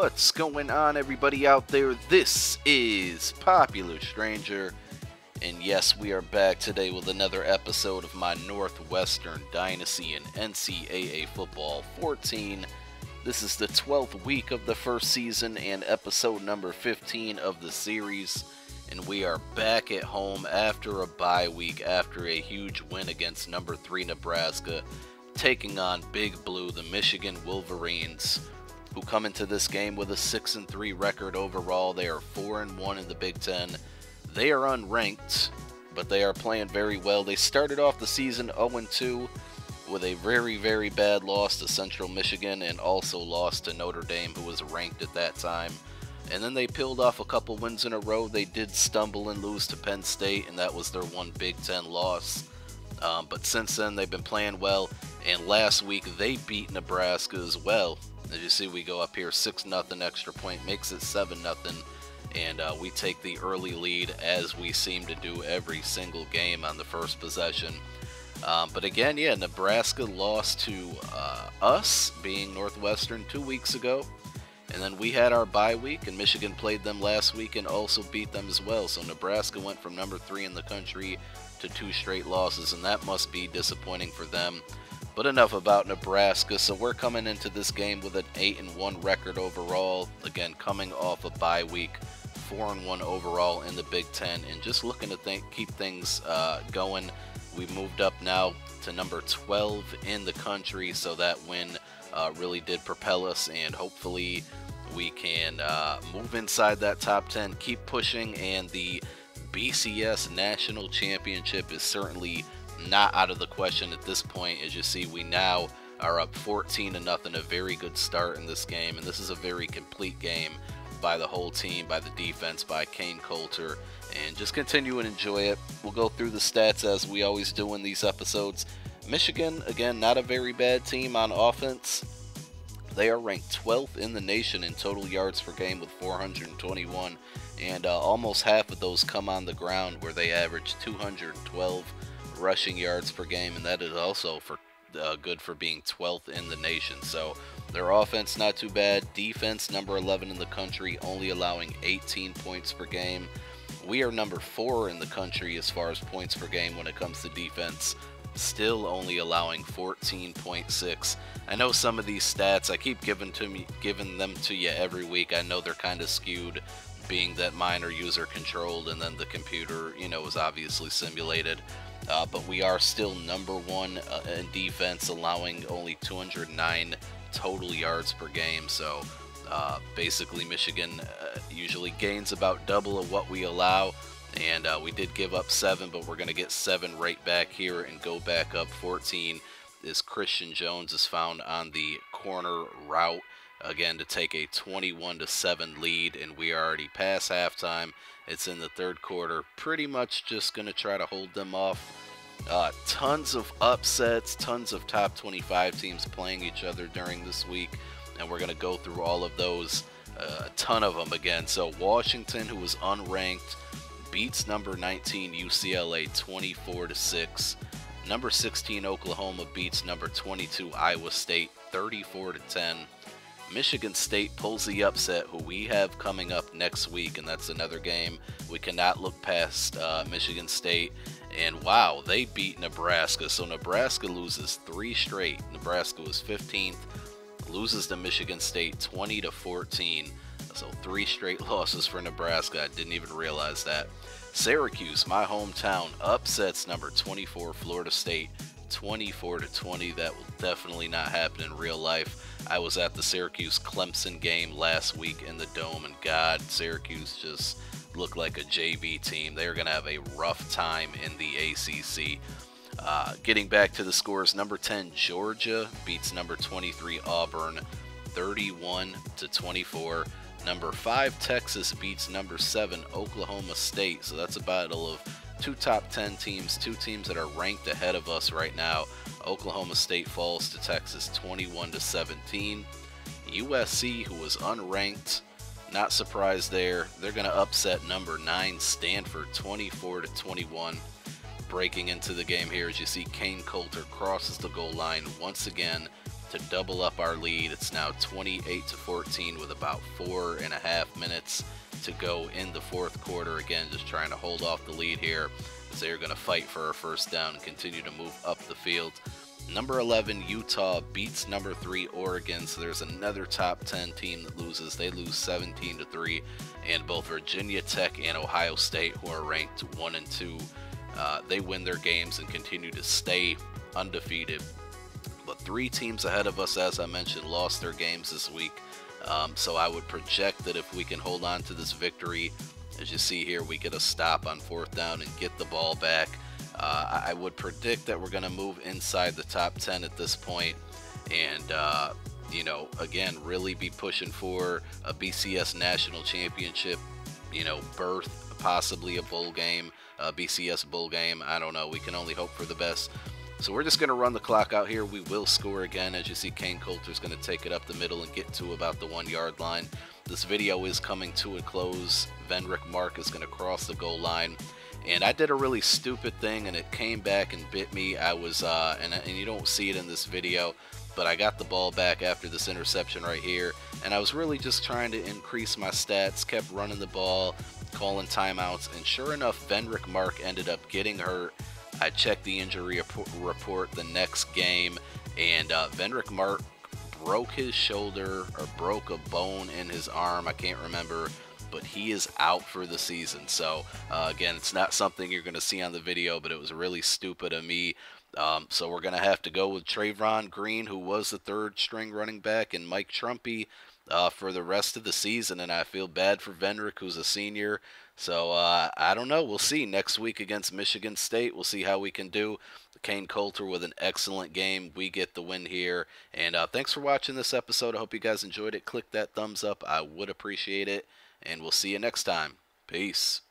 What's going on, everybody out there? This is Popular Stranger, and yes, we are back today with another episode of my Northwestern Dynasty in NCAA Football 14. This is the 12th week of the first season and episode number 15 of the series, and we are back at home after a bye week after a huge win against number 3 Nebraska, taking on Big Blue, the Michigan Wolverines, who come into this game with a 6-3 record overall. They are 4-1 in the Big Ten. They are unranked, but they are playing very well. They started off the season 0-2 with a very bad loss to Central Michigan and also lost to Notre Dame, who was ranked at that time. And then they peeled off a couple wins in a row. They did stumble and lose to Penn State, and that was their one Big Ten loss. But since then, they've been playing well, and last week they beat Nebraska as well. As you see, we go up here 6-0 extra point, makes it 7-0, and we take the early lead as we seem to do every single game on the first possession. But again, yeah, Nebraska lost to us, being Northwestern, 2 weeks ago. And then we had our bye week, and Michigan played them last week and also beat them as well. So Nebraska went from number 3 in the country to 2 straight losses, and that must be disappointing for them. But enough about Nebraska. So we're coming into this game with an 8-1 record overall. Again, coming off a bye week, 4-1 overall in the Big Ten, and just looking to keep things going. We moved up now to number 12 in the country, so that win really did propel us, and hopefully we can move inside that top 10, keep pushing, and the BCS National Championship is certainly not out of the question at this point. As you see, we now are up 14-0, a very good start in this game, and this is a very complete game by the whole team, by the defense, by Kane Coulter, and just continue and enjoy it. We'll go through the stats as we always do in these episodes. Michigan, again, not a very bad team on offense. They are ranked 12th in the nation in total yards per game with 421, and almost half of those come on the ground, where they average 212 rushing yards per game, and that is also for good for being 12th in the nation. So their offense not too bad. Defense number 11 in the country, only allowing 18 points per game. We are number 4 in the country as far as points per game when it comes to defense, still only allowing 14.6. I know some of these stats I keep giving them to you every week. I know they're kind of skewed, being that mine are user controlled and then the computer, is obviously simulated. But we are still number 1 in defense, allowing only 209 total yards per game. So basically Michigan usually gains about double of what we allow, and we did give up 7, but we're going to get 7 right back here and go back up 14 as Christian Jones is found on the corner route, again to take a 21-7 lead, and we are already past halftime. It's in the third quarter. Pretty much just going to try to hold them off. Tons of upsets, tons of top 25 teams playing each other during this week, and we're going to go through all of those, a ton of them again. So Washington, who was unranked, beats number 19 UCLA 24-6. Number 16 Oklahoma beats number 22 Iowa State 34-10. Michigan State pulls the upset, who we have coming up next week, and that's another game we cannot look past. Michigan State, and wow, they beat Nebraska. So Nebraska loses 3 straight. Nebraska was 15th, loses to Michigan State 20-14. So 3 straight losses for Nebraska. I didn't even realize that. Syracuse, my hometown, upsets number 24 Florida State 24-20. That will definitely not happen in real life. I was at the Syracuse-Clemson game last week in the Dome, and God, Syracuse just looked like a JV team. They're going to have a rough time in the ACC. Getting back to the scores, number 10 Georgia beats number 23 Auburn 31-24. Number 5 Texas beats number 7 Oklahoma State. So that's a battle of 2 top 10 teams, 2 teams that are ranked ahead of us right now. Oklahoma State falls to Texas 21-17. USC, who was unranked, not surprised there. They're going to upset number 9 Stanford 24-21. Breaking into the game here, as you see Kane Coulter crosses the goal line once again to double up our lead. It's now 28-14 with about 4.5 minutes to go in the fourth quarter. Again, just trying to hold off the lead here as they're going to fight for a first down and continue to move up the field. Number 11, Utah beats number 3, Oregon, so there's another top 10 team that loses. They lose 17-3, and both Virginia Tech and Ohio State, who are ranked 1 and 2, they win their games and continue to stay undefeated. But 3 teams ahead of us, as I mentioned, lost their games this week. So I would project that if we can hold on to this victory, as you see here, we get a stop on fourth down and get the ball back. I would predict that we're going to move inside the top 10 at this point, and you know, again, really be pushing for a BCS national championship, you know, berth, possibly a bowl game, a BCS bowl game. I don't know. We can only hope for the best. So we're just going to run the clock out here. We will score again. As you see, Kane Coulter's going to take it up the middle and get to about the 1-yard line. This video is coming to a close. Venrick Mark is going to cross the goal line. And I did a really stupid thing, and it came back and bit me. I was, and you don't see it in this video, but I got the ball back after this interception right here. And I was really just trying to increase my stats, kept running the ball, calling timeouts. And sure enough, Venrick Mark ended up getting hurt. I checked the injury report the next game, and Venrick Mark broke his shoulder or broke a bone in his arm. I can't remember, but he is out for the season. So again, it's not something you're going to see on the video, but it was really stupid of me. So we're going to have to go with Trayvon Green, who was the 3rd string running back, and Mike Trumpy for the rest of the season. And I feel bad for Venrick, who's a senior. So I don't know. We'll see next week against Michigan State. We'll see how we can do. Kane Coulter with an excellent game. We get the win here. And thanks for watching this episode. I hope you guys enjoyed it. Click that thumbs up. I would appreciate it. And we'll see you next time. Peace.